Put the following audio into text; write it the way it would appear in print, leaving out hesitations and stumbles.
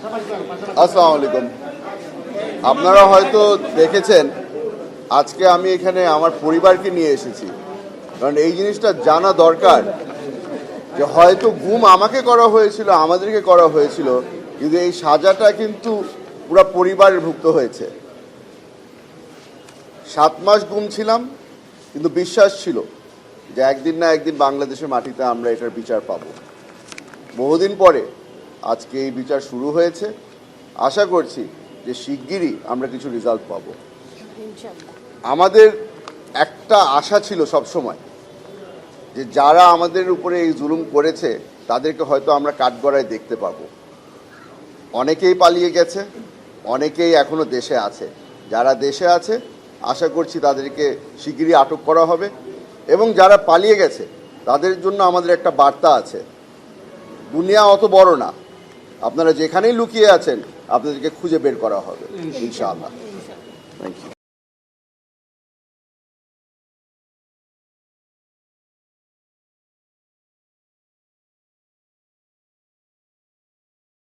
আসসালামু আলাইকুম। আপনারা হয়তো দেখেছেন আজকে আমি এখানে আমার পরিবারকে নিয়ে এসেছি, কারণ এই জিনিসটা জানা দরকার যে হয়তো গুম আমাকে করা হয়েছিল, আমাদেরকে করা হয়েছিল, কিন্তু এই সাজাটা কিন্তু পুরো পরিবারের ভুক্ত হয়েছে। 7 মাস গুম ছিলাম, কিন্তু বিশ্বাস ছিল যে একদিন না একদিন বাংলাদেশের মাটিতে আমরা এটার বিচার পাব। বহুদিন পরে আজকে এই বিচার শুরু হয়েছে। আশা করছি যে শিগগিরই আমরা কিছু রেজাল্ট পাব। আমাদের একটা আশা ছিল সব সময় যে যারা আমাদের উপরে এই জুলুম করেছে তাদেরকে হয়তো আমরা কাঠগড়ায় দেখতে পাবো। অনেকেই পালিয়ে গেছে, অনেকেই এখনো দেশে আছে। যারা দেশে আছে আশা করছি তাদেরকে শিগগিরই আটক করা হবে, এবং যারা পালিয়ে গেছে তাদের জন্য আমাদের একটা বার্তা আছে। দুনিয়া অত বড় না, আপনারা যেখানেই লুকিয়ে আছেন আপনাদেরকে খুঁজে বের করা হবে ইনশাআল্লাহ। Thank you.